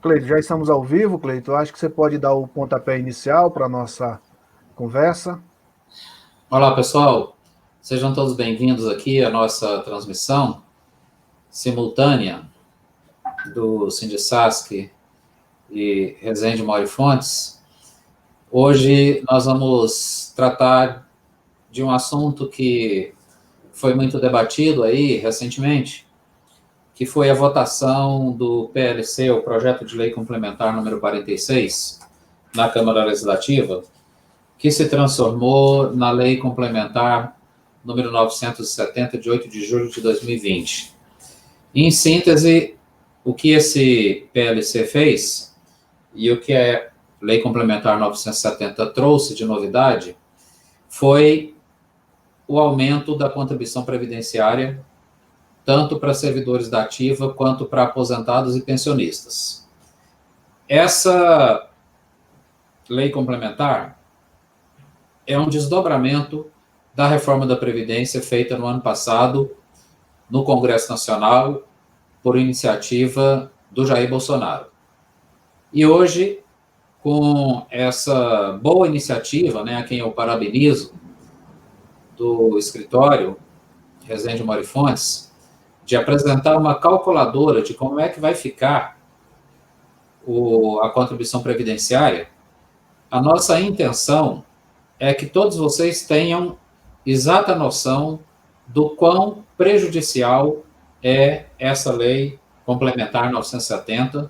Cleito, já estamos ao vivo, Cleito. Acho que você pode dar o pontapé inicial para a nossa conversa. Olá, pessoal. Sejam todos bem-vindos aqui à nossa transmissão simultânea do Sindicasc e Resende Mauri Fontes. Hoje nós vamos tratar de um assunto que foi muito debatido aí recentemente, que foi a votação do PLC, o Projeto de Lei Complementar número 46, na Câmara Legislativa, que se transformou na Lei Complementar número 970, de 8 de julho de 2020. Em síntese, o que esse PLC fez e o que a Lei Complementar 970 trouxe de novidade foi o aumento da contribuição previdenciária, tanto para servidores da ativa quanto para aposentados e pensionistas. Essa lei complementar é um desdobramento da reforma da Previdência feita no ano passado no Congresso Nacional por iniciativa do Jair Bolsonaro. E hoje, com essa boa iniciativa, a quem eu parabenizo, do escritório Resende Mauri Fontes, de apresentar uma calculadora de como é que vai ficar a contribuição previdenciária, a nossa intenção é que todos vocês tenham exata noção do quão prejudicial é essa lei complementar 970,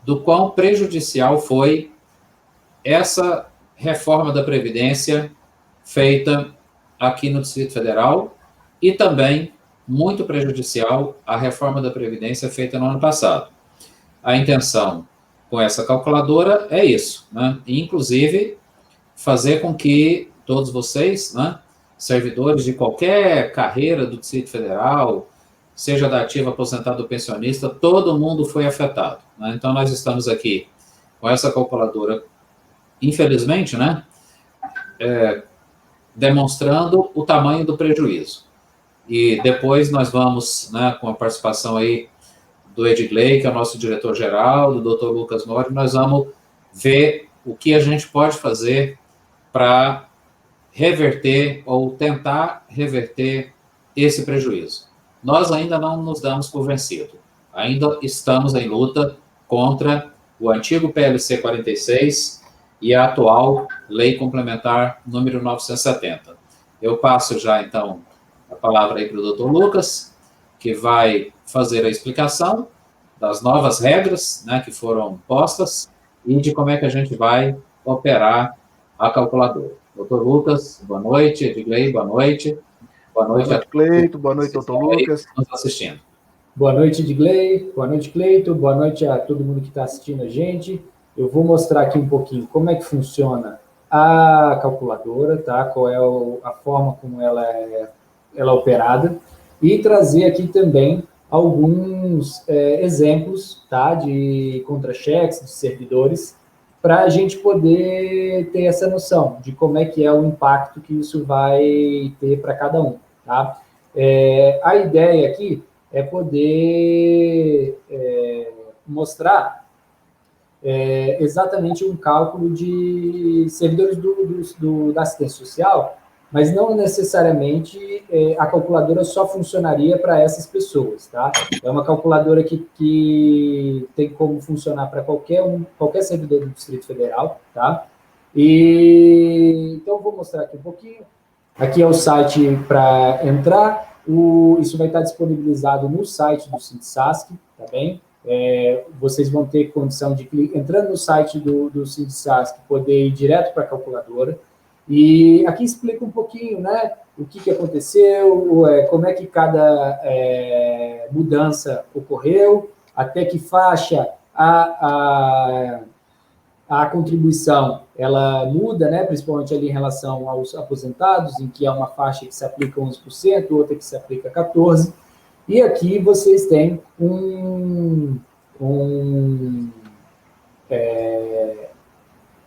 do quão prejudicial foi essa reforma da Previdência feita aqui no Distrito Federal e também muito prejudicial a reforma da Previdência feita no ano passado. A intenção com essa calculadora é isso, E, inclusive, fazer com que todos vocês, servidores de qualquer carreira do Distrito Federal, seja da ativa, aposentado ou pensionista, todo mundo foi afetado. Então, nós estamos aqui com essa calculadora, infelizmente, demonstrando o tamanho do prejuízo. E depois nós vamos, com a participação aí do Edgley, que é o nosso diretor-geral, do Dr. Lucas Mori, nós vamos ver o que a gente pode fazer para reverter ou tentar reverter esse prejuízo. Nós ainda não nos damos por vencido. Ainda estamos em luta contra o antigo PLC 46 e a atual Lei Complementar número 970. Eu passo já, então, a palavra aí para o Dr. Lucas, que vai fazer a explicação das novas regras, que foram postas e de como é que a gente vai operar a calculadora. Dr. Lucas, boa noite. Edgley, boa noite. Boa noite, Cleito. Boa noite, Dr. Lucas. Nos assistindo. Boa noite, Edgley. Boa noite, Cleito. Boa noite a todo mundo que está assistindo a gente. Eu vou mostrar aqui um pouquinho como é que funciona a calculadora, tá? Qual é a forma como ela é operada, e trazer aqui também alguns exemplos, tá? De contra-cheques, de servidores, para a gente poder ter essa noção de como é que é o impacto que isso vai ter para cada um, tá? A ideia aqui é poder mostrar exatamente um cálculo de servidores da assistência social, mas não necessariamente a calculadora só funcionaria para essas pessoas, tá? É uma calculadora que tem como funcionar para qualquer servidor do Distrito Federal, tá? Então, vou mostrar aqui um pouquinho. Aqui é o site para entrar. Isso vai estar disponibilizado no site do Sindicasc, tá bem? Vocês vão ter condição de, entrando no site do Sindicasc, poder ir direto para a calculadora. E aqui explica um pouquinho, o que aconteceu, como é que cada mudança ocorreu, até que faixa a contribuição ela muda, principalmente ali em relação aos aposentados, em que é uma faixa que se aplica 11%, outra que se aplica 14%. E aqui vocês têm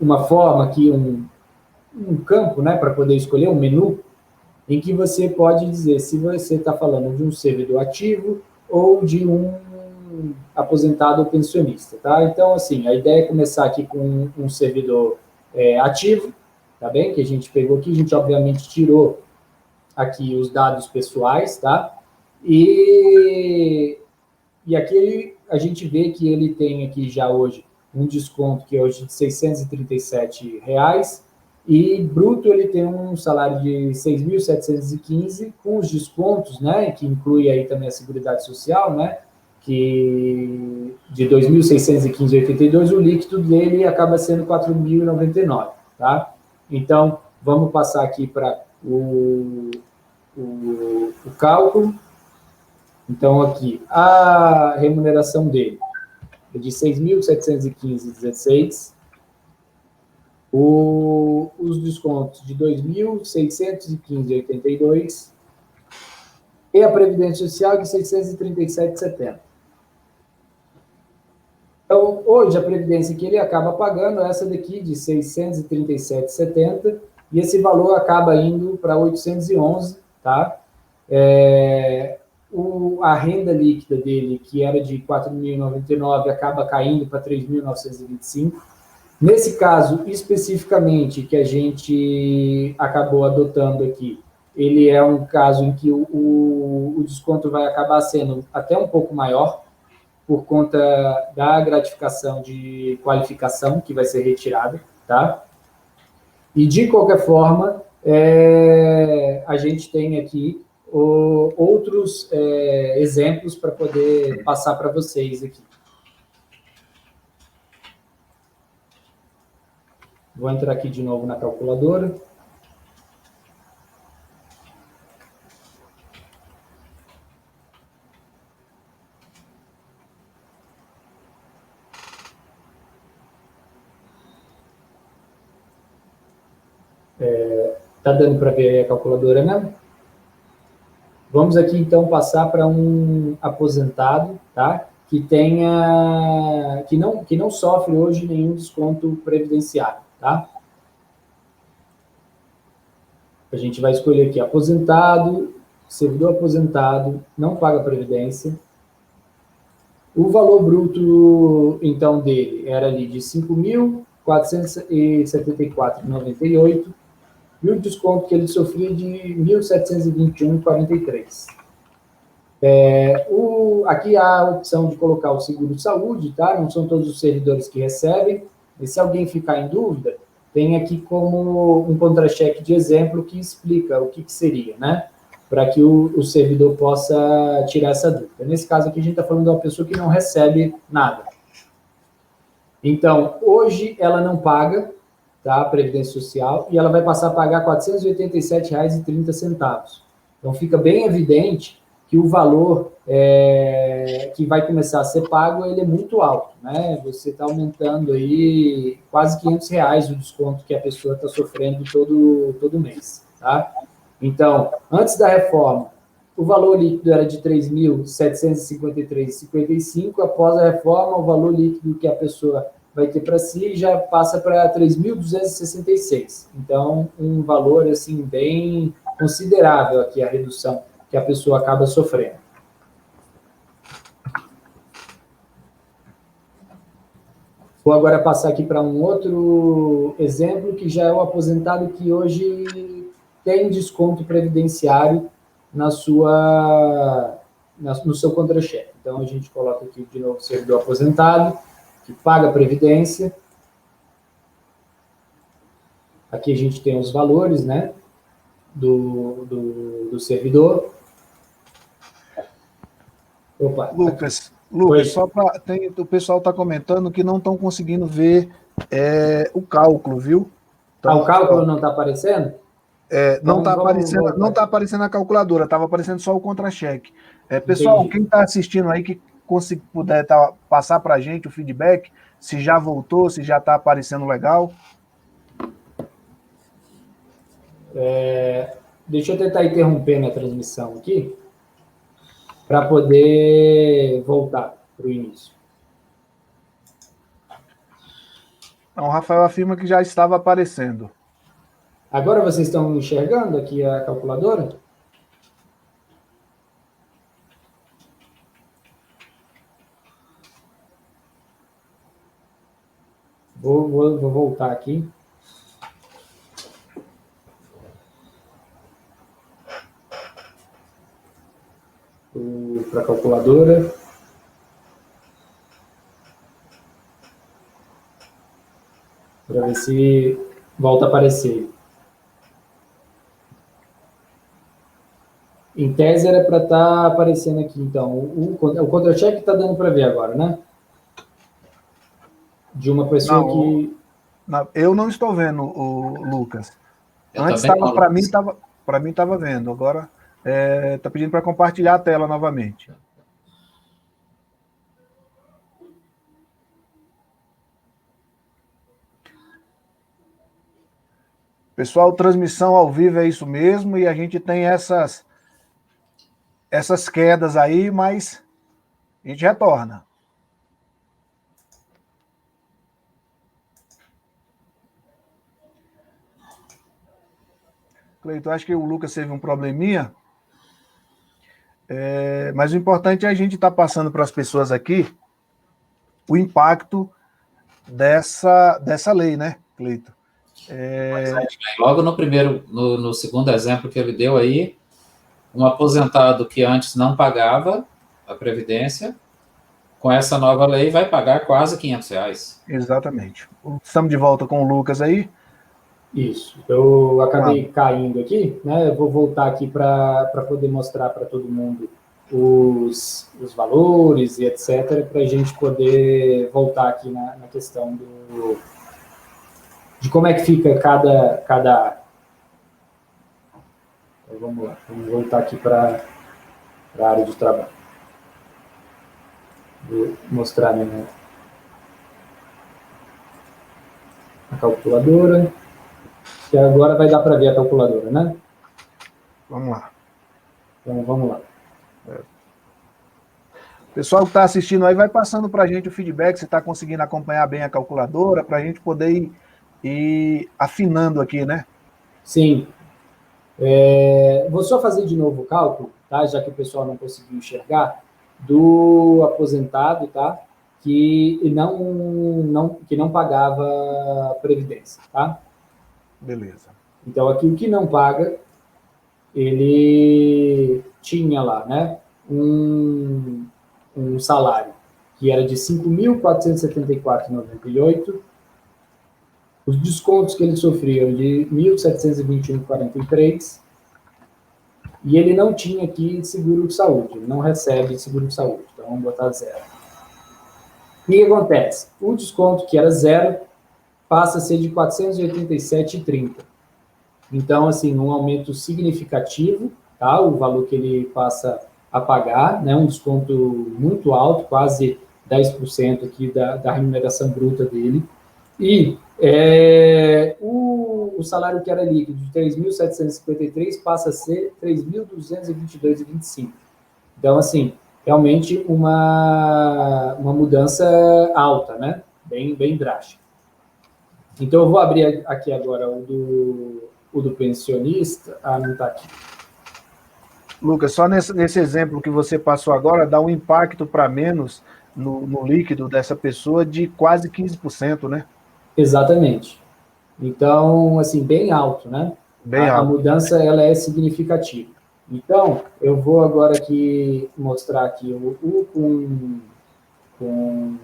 uma forma aqui, um campo, para poder escolher um menu, em que você pode dizer se você está falando de um servidor ativo ou de um aposentado ou pensionista, tá? Então, assim, a ideia é começar aqui com um servidor ativo, tá bem? Que a gente pegou aqui, a gente obviamente tirou aqui os dados pessoais, tá? E aqui a gente vê que ele tem aqui já hoje um desconto que é hoje de R$ 637, e bruto ele tem um salário de 6.715, com os descontos, né, que inclui aí também a Seguridade Social, né, que de 2.615,82, o líquido dele acaba sendo 4.099, tá? Então, vamos passar aqui para o cálculo. Então, aqui, a remuneração dele é de 6.715,16, os descontos de 2.615,82 e a Previdência Social de 637,70. Então, hoje, a Previdência que ele acaba pagando é essa daqui de 637,70, e esse valor acaba indo para 811, tá? A renda líquida dele, que era de 4.099, acaba caindo para 3.925. Nesse caso, especificamente, que a gente acabou adotando aqui, ele é um caso em que o desconto vai acabar sendo até um pouco maior, por conta da gratificação de qualificação que vai ser retirada, tá? E, de qualquer forma, a gente tem aqui outros exemplos para poder passar para vocês aqui. Vou entrar aqui de novo na calculadora. Tá dando para ver a calculadora, né? Vamos aqui, então, passar para um aposentado, tá? Que não sofre hoje nenhum desconto previdenciário, tá? A gente vai escolher aqui aposentado, servidor aposentado, não paga previdência. O valor bruto, então, dele era ali de R$ 5.474,98, e o desconto que ele sofria de R$ 1.721,43. Aqui há a opção de colocar o seguro-saúde, tá? Não são todos os servidores que recebem, e se alguém ficar em dúvida, tem aqui como um contra-cheque de exemplo que explica o que seria, né? Para que o servidor possa tirar essa dúvida. Nesse caso aqui, a gente está falando de uma pessoa que não recebe nada. Então, hoje ela não paga, tá, a Previdência Social, e ela vai passar a pagar R$ 487,30. Então, fica bem evidente que o valor que vai começar a ser pago, ele é muito alto, né? Você está aumentando aí quase R$ 500 o desconto que a pessoa está sofrendo todo mês, tá? Então, antes da reforma, o valor líquido era de R$ 3.753,55, após a reforma, o valor líquido que a pessoa vai ter para si já passa para 3.266. Então, um valor assim bem considerável aqui a redução que a pessoa acaba sofrendo. Vou agora passar aqui para um outro exemplo, que já é o aposentado que hoje tem desconto previdenciário no seu contra-cheque. Então, a gente coloca aqui de novo o servidor aposentado, que paga a previdência. Aqui a gente tem os valores, né, do servidor. Opa, Lucas, o pessoal está comentando que não estão conseguindo ver o cálculo, viu? Então, o cálculo não está aparecendo? Não está aparecendo a calculadora, estava aparecendo só o contra-cheque. Pessoal, entendi. Quem está assistindo aí, que puder passar para a gente o feedback, se já voltou, se já está aparecendo legal. Deixa eu tentar interromper minha transmissão aqui, para poder voltar para o início. Então, o Rafael afirma que já estava aparecendo. Agora vocês estão enxergando aqui a calculadora? Vou voltar aqui. Para a calculadora. Para ver se volta a aparecer. Em tese era para estar aparecendo aqui, então. O contra-cheque está dando para ver agora, né? De uma pessoa que... Eu não estou vendo, o Lucas. Antes para mim estava vendo. Agora está pedindo para compartilhar a tela novamente. Pessoal, transmissão ao vivo é isso mesmo, e a gente tem essas quedas aí, mas a gente retorna. Cleiton, acho que o Lucas teve um probleminha, mas o importante é a gente estar passando para as pessoas aqui o impacto dessa lei, né, Cleiton? Logo no segundo exemplo que ele deu aí, um aposentado que antes não pagava a Previdência, com essa nova lei vai pagar quase R$500. Exatamente. Estamos de volta com o Lucas aí. Isso. Eu acabei caindo aqui, né? Eu vou voltar aqui para poder mostrar para todo mundo os valores e etc., para a gente poder voltar aqui na questão de como é que fica cada área. Então, vamos lá. Vamos voltar aqui para a área de trabalho. Vou mostrar a calculadora. E agora vai dar para ver a calculadora, né? Vamos lá. Então, vamos lá. O pessoal que está assistindo aí vai passando para a gente o feedback, se está conseguindo acompanhar bem a calculadora, para a gente poder ir afinando aqui, né? Sim. Vou só fazer de novo o cálculo, tá? Já que o pessoal não conseguiu enxergar, do aposentado, tá? Que não pagava previdência, tá? Beleza. Então, aqui o que não paga, ele tinha lá, né? Um salário que era de R$ 5.474,98. Os descontos que ele sofria eram de R$ 1.721,43. E ele não tinha aqui seguro de saúde, ele não recebe seguro de saúde. Então, vamos botar zero. O que acontece? O desconto que era zero passa a ser de R$ 487,30. Então, assim, um aumento significativo, tá? O valor que ele passa a pagar, né? Um desconto muito alto, quase 10% aqui da remuneração bruta dele. E o salário que era líquido de 3.753 passa a ser 3.222,25. Então, assim, realmente uma mudança alta, né? Bem drástica. Então, eu vou abrir aqui agora o do pensionista. Ah, não está aqui. Lucas, só nesse exemplo que você passou agora, dá um impacto para menos no líquido dessa pessoa de quase 15%, né? Exatamente. Então, assim, bem alto, né? Bem alto. A mudança, ela é significativa. Então, eu vou agora aqui mostrar aqui com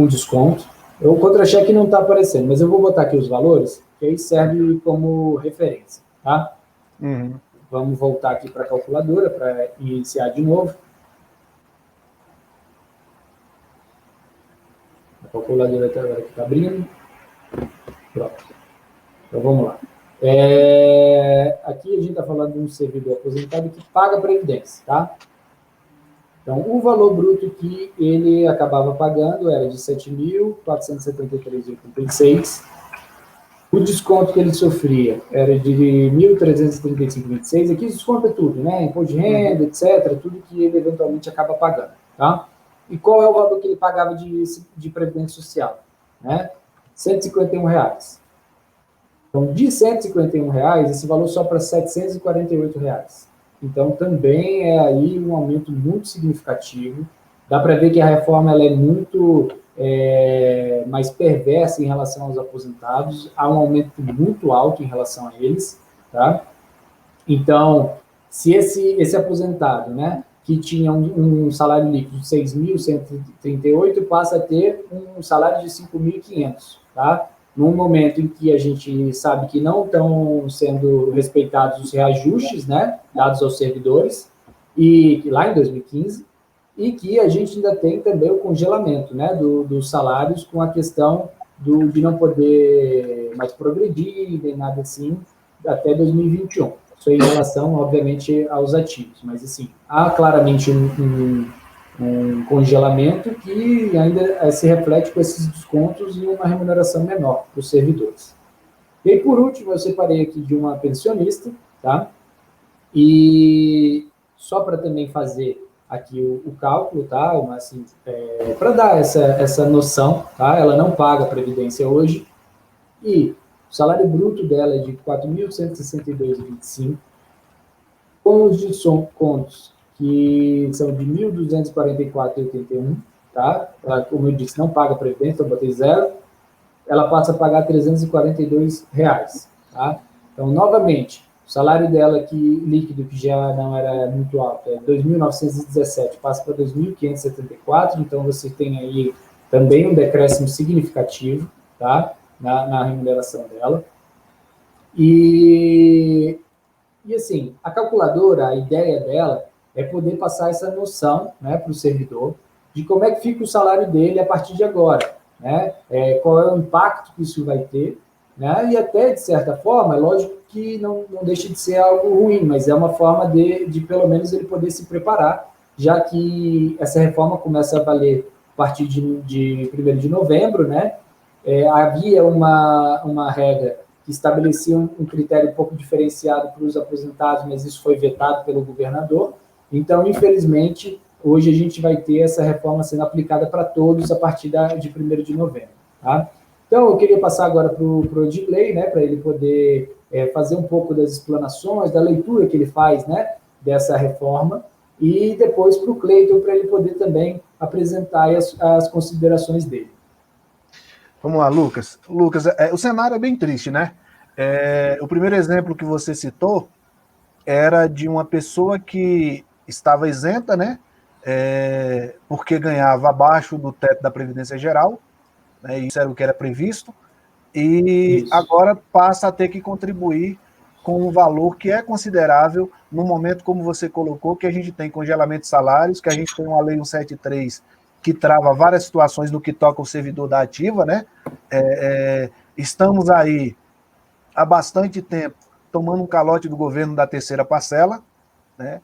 desconto. O contra-cheque não está aparecendo, mas eu vou botar aqui os valores, que aí serve como referência, tá? Uhum. Vamos voltar aqui para a calculadora, para iniciar de novo. A calculadora até agora que está abrindo. Pronto. Então, vamos lá. Aqui a gente está falando de um servidor aposentado que paga a previdência, tá? Então, o valor bruto que ele acabava pagando era de R$ 7.473,86. O desconto que ele sofria era de R$ 1.335,26. Aqui desconta tudo, né? Imposto de renda, etc. Tudo que ele eventualmente acaba pagando, tá? E qual é o valor que ele pagava de previdência social? Né? R$ 151. Então, de R$ 151, esse valor sobe para R$ 748. Então, também é aí um aumento muito significativo. Dá para ver que a reforma ela é muito mais perversa em relação aos aposentados, há um aumento muito alto em relação a eles, tá? Então, se esse aposentado, né, que tinha um salário líquido de 6.138, passa a ter um salário de 5.500, tá? Num momento em que a gente sabe que não estão sendo respeitados os reajustes, né, dados aos servidores, e lá em 2015, e que a gente ainda tem também o congelamento, né, dos salários, com a questão de não poder mais progredir, nem nada assim, até 2021. Isso em relação, obviamente, aos ativos. Mas, assim, há claramente um congelamento que ainda se reflete com esses descontos e uma remuneração menor para os servidores. E aí, por último, eu separei aqui de uma pensionista, tá? E só para também fazer aqui o cálculo, tá? Assim, para dar essa noção, tá? Ela não paga previdência hoje e o salário bruto dela é de R$ 4.162,25, com os descontos que são de R$ 1.244,81, tá? Ela, como eu disse, não paga previdência, eu botei zero, ela passa a pagar R$ 342, tá? Então, novamente, o salário dela líquido, que já não era muito alto, é 2.917, passa para 2.574, então você tem aí também um decréscimo significativo, tá? Na remuneração dela. E assim, a calculadora, a ideia dela é poder passar essa noção, né, para o servidor de como é que fica o salário dele a partir de agora, né? Qual é o impacto que isso vai ter, né? E até, de certa forma, é lógico que não deixa de ser algo ruim, mas é uma forma de pelo menos ele poder se preparar, já que essa reforma começa a valer a partir de 1º de novembro, né? Havia uma regra que estabelecia um critério um pouco diferenciado para os aposentados, mas isso foi vetado pelo governador. Então, infelizmente, hoje a gente vai ter essa reforma sendo aplicada para todos a partir de 1º de novembro. Tá? Então, eu queria passar agora para o Edgley, né, para ele poder fazer um pouco das explanações, da leitura que ele faz, né, dessa reforma, e depois para o Cleiton, para ele poder também apresentar as considerações dele. Vamos lá, Lucas. Lucas, o cenário é bem triste, né? O primeiro exemplo que você citou era de uma pessoa que estava isenta, né? Porque ganhava abaixo do teto da Previdência Geral, né? Isso era o que era previsto, e agora passa a ter que contribuir com um valor que é considerável no momento, como você colocou, que a gente tem congelamento de salários, que a gente tem uma lei 173 que trava várias situações no que toca o servidor da ativa, né? Estamos aí há bastante tempo tomando um calote do governo da terceira parcela, né?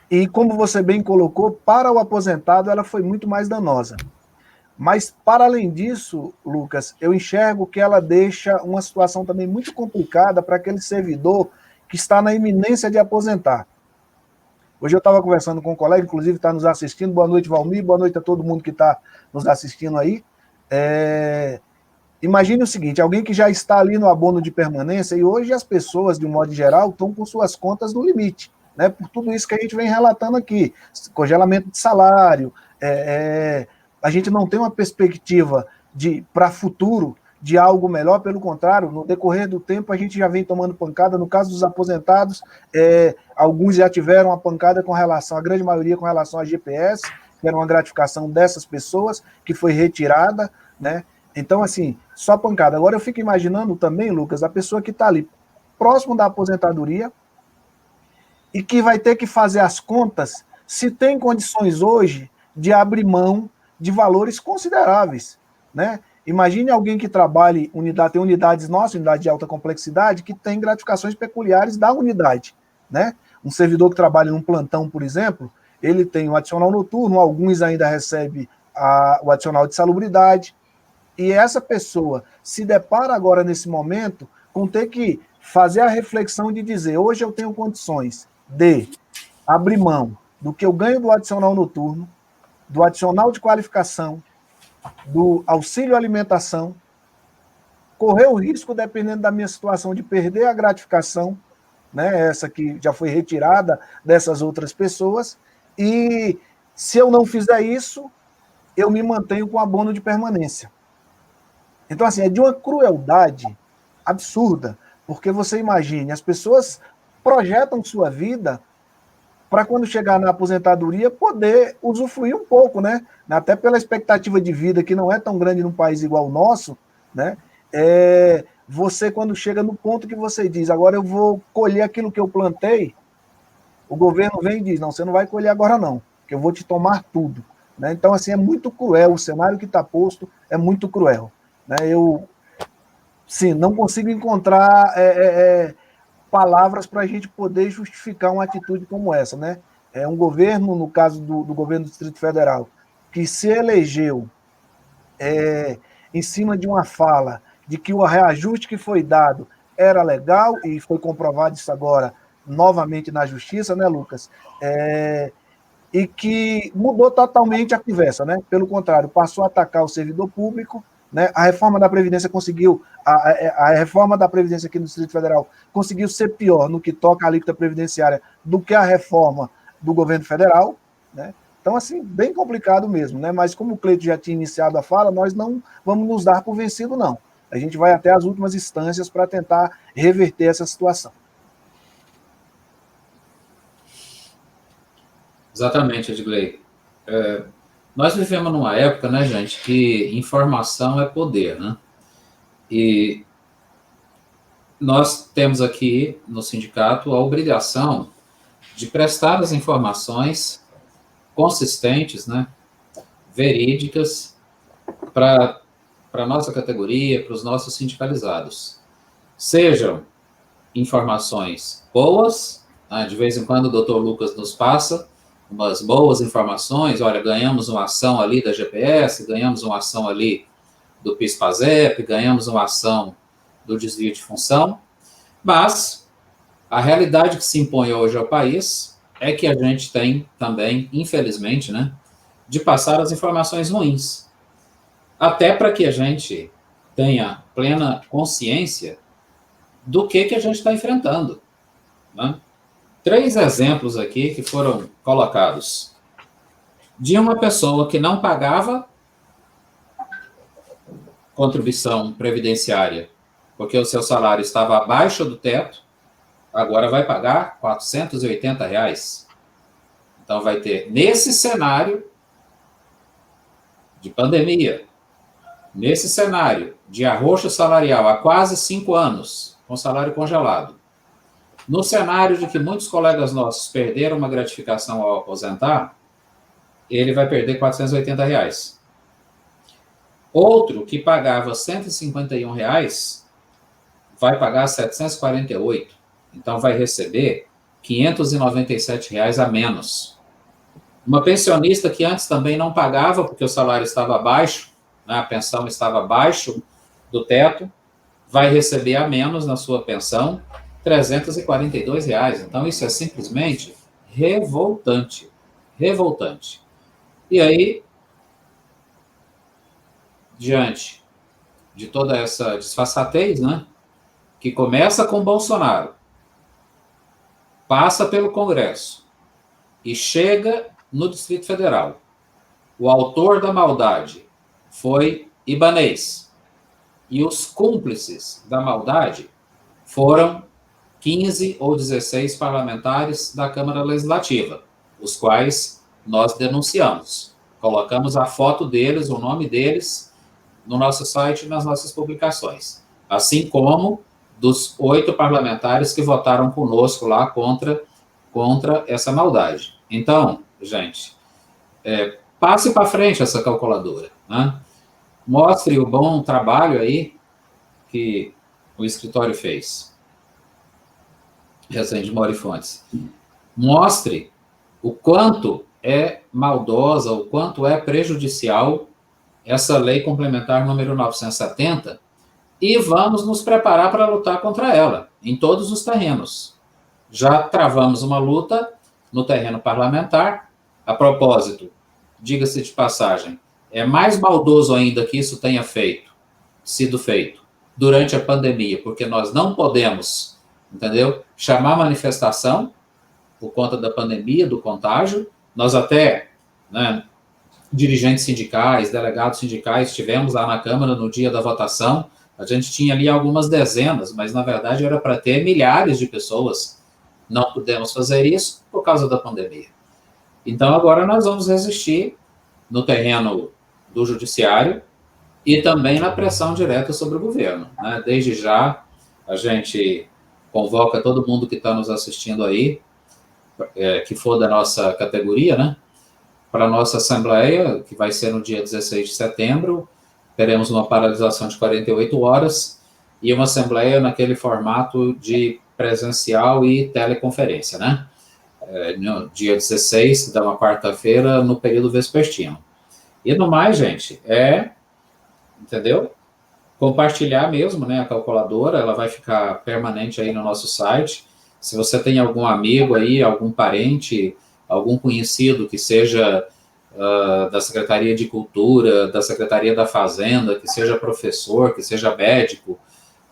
E como você bem colocou, para o aposentado ela foi muito mais danosa. Mas, para além disso, Lucas, eu enxergo que ela deixa uma situação também muito complicada para aquele servidor que está na iminência de aposentar. Hoje eu estava conversando com um colega, inclusive está nos assistindo. Boa noite, Valmir. Boa noite a todo mundo que está nos assistindo aí. Imagine o seguinte, alguém que já está ali no abono de permanência, e hoje as pessoas, de um modo geral, estão com suas contas no limite, né? Por tudo isso que a gente vem relatando aqui. Congelamento de salário, a gente não tem uma perspectiva para futuro de algo melhor, pelo contrário, no decorrer do tempo a gente já vem tomando pancada. No caso dos aposentados, alguns já tiveram a pancada com relação, a grande maioria com relação à GPS, que era uma gratificação dessas pessoas, que foi retirada, né? Então, assim, só pancada. Agora eu fico imaginando também, Lucas, a pessoa que está ali próximo da aposentadoria e que vai ter que fazer as contas se tem condições hoje de abrir mão de valores consideráveis, né? Imagine alguém que trabalhe, tem unidades nossas, unidade de alta complexidade, que tem gratificações peculiares da unidade, né? Um servidor que trabalha num plantão, por exemplo, ele tem o adicional noturno, alguns ainda recebem o adicional de salubridade, e essa pessoa se depara agora, nesse momento, com ter que fazer a reflexão de dizer, hoje eu tenho condições de abrir mão do que eu ganho do adicional noturno, do adicional de qualificação, do auxílio alimentação, correr o risco, dependendo da minha situação, de perder a gratificação, né, essa que já foi retirada dessas outras pessoas, e se eu não fizer isso, eu me mantenho com abono de permanência. Então, assim, é de uma crueldade absurda, porque você imagine, as pessoas projetam sua vida para quando chegar na aposentadoria poder usufruir um pouco, né? Até pela expectativa de vida que não é tão grande num país igual o nosso, né? Você quando chega no ponto que você diz, agora eu vou colher aquilo que eu plantei, o governo vem e diz, não, você não vai colher agora não, que eu vou te tomar tudo, né? Então, assim, é muito cruel, o cenário que está posto é muito cruel, né? Eu, sim, não consigo encontrar palavras para a gente poder justificar uma atitude como essa, né? É um governo, no caso do governo do Distrito Federal, que se elegeu em cima de uma fala de que o reajuste que foi dado era legal, e foi comprovado isso agora novamente na Justiça, né, Lucas? E que mudou totalmente a conversa, né? Pelo contrário, passou a atacar o servidor público, né? A reforma da Previdência conseguiu, a reforma da Previdência aqui no Distrito Federal conseguiu ser pior no que toca à alíquota previdenciária do que a reforma do governo federal, né? Então, assim, bem complicado mesmo, né? Mas como o Cleito já tinha iniciado a fala, nós não vamos nos dar por vencido, não. A gente vai até as últimas instâncias para tentar reverter essa situação. Exatamente, Edgley. Nós vivemos numa época, né, gente, que informação é poder, né? E nós temos aqui no sindicato a obrigação de prestar as informações consistentes, né, verídicas, para a nossa categoria, para os nossos sindicalizados. Sejam informações boas, né, de vez em quando o doutor Lucas nos passa umas boas informações, olha, ganhamos uma ação ali da GPS, ganhamos uma ação ali do PIS/PASEP, ganhamos uma ação do desvio de função, mas a realidade que se impõe hoje ao país é que a gente tem também, infelizmente, né, de passar as informações ruins, até para que a gente tenha plena consciência do que a gente está enfrentando, né? 3 exemplos aqui que foram colocados. De uma pessoa que não pagava contribuição previdenciária, porque o seu salário estava abaixo do teto, agora vai pagar R$ 480. Então vai ter, nesse cenário de pandemia, nesse cenário de arroxo salarial há quase 5 anos, com salário congelado, no cenário de que muitos colegas nossos perderam uma gratificação ao aposentar, ele vai perder R$ 480. Outro que pagava R$ 151 vai pagar R$ 748. Então vai receber R$ 597 a menos. Uma pensionista que antes também não pagava, porque o salário estava abaixo, né, a pensão estava abaixo do teto, vai receber a menos na sua pensão, R$ 342. Então, isso é simplesmente revoltante. Revoltante. E aí, diante de toda essa disfarçatez, né, que começa com Bolsonaro, passa pelo Congresso e chega no Distrito Federal. O autor da maldade foi Ibanez. E os cúmplices da maldade foram 15 ou 16 parlamentares da Câmara Legislativa, os quais nós denunciamos. Colocamos a foto deles, o nome deles, no nosso site e nas nossas publicações. Assim como dos 8 parlamentares que votaram conosco lá contra essa maldade. Então, gente, passe para frente essa calculadora, né? Mostre o bom trabalho aí que o escritório fez. Rezende Mori Fontes. Mostre o quanto é maldosa, o quanto é prejudicial essa lei complementar número 970 e vamos nos preparar para lutar contra ela, em todos os terrenos. Já travamos uma luta no terreno parlamentar. A propósito, diga-se de passagem, é mais maldoso ainda que isso tenha sido feito durante a pandemia, porque nós não podemos, entendeu, chamar manifestação por conta da pandemia, do contágio. Nós até, né, dirigentes sindicais, delegados sindicais, estivemos lá na Câmara no dia da votação, a gente tinha ali algumas dezenas, mas na verdade era para ter milhares de pessoas. Não pudemos fazer isso por causa da pandemia. Então agora nós vamos resistir no terreno do judiciário e também na pressão direta sobre o governo, né? Desde já, a gente convoca todo mundo que está nos assistindo aí, que for da nossa categoria, né? Para a nossa assembleia, que vai ser no dia 16 de setembro, teremos uma paralisação de 48 horas e uma assembleia naquele formato de presencial e teleconferência, né? No dia 16, da uma quarta-feira, no período vespertino. E no mais, gente, entendeu? Compartilhar mesmo, né, a calculadora, ela vai ficar permanente aí no nosso site. Se você tem algum amigo aí, algum parente, algum conhecido que seja da Secretaria de Cultura, da Secretaria da Fazenda, que seja professor, que seja médico,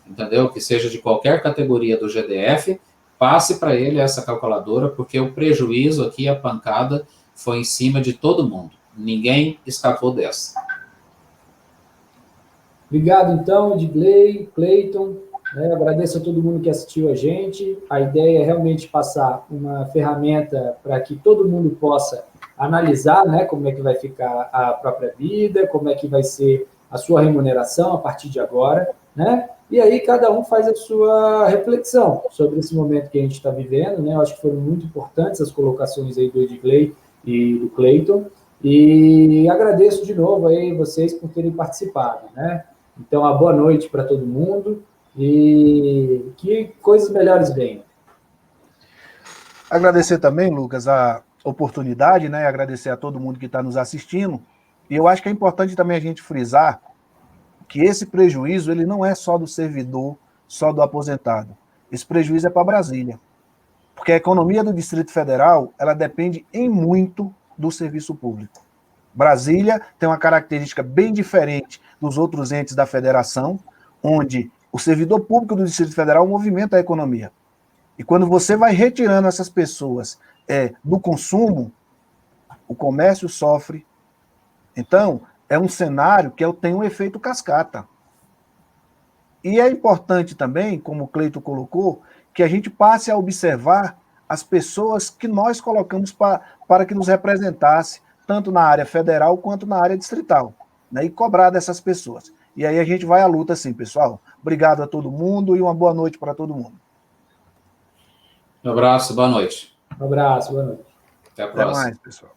entendeu? Que seja de qualquer categoria do GDF, passe para ele essa calculadora, porque o prejuízo aqui, a pancada, foi em cima de todo mundo. Ninguém escapou dessa. Obrigado, então, Edgley, Cleiton. Agradeço a todo mundo que assistiu a gente. A ideia é realmente passar uma ferramenta para que todo mundo possa analisar, né, como é que vai ficar a própria vida, como é que vai ser a sua remuneração a partir de agora, né? E aí cada um faz a sua reflexão sobre esse momento que a gente está vivendo, né? Eu acho que foram muito importantes as colocações aí do Edgley e do Cleiton. E agradeço de novo aí vocês por terem participado, né? Então, uma boa noite para todo mundo e que coisas melhores venham. Agradecer também, Lucas, a oportunidade, né? Agradecer a todo mundo que está nos assistindo. E eu acho que é importante também a gente frisar que esse prejuízo ele não é só do servidor, só do aposentado. Esse prejuízo é para Brasília. Porque a economia do Distrito Federal, ela depende em muito do serviço público. Brasília tem uma característica bem diferente dos outros entes da federação, onde o servidor público do Distrito Federal movimenta a economia. E quando você vai retirando essas pessoas do consumo, o comércio sofre. Então, é um cenário que tem um efeito cascata. E é importante também, como o Cleito colocou, que a gente passe a observar as pessoas que nós colocamos para que nos representasse, tanto na área federal quanto na área distrital, né? E cobrar dessas pessoas. E aí a gente vai à luta sim, pessoal. Obrigado a todo mundo e uma boa noite para todo mundo. Um abraço, boa noite. Um abraço, boa noite. Até a próxima. Até mais, pessoal.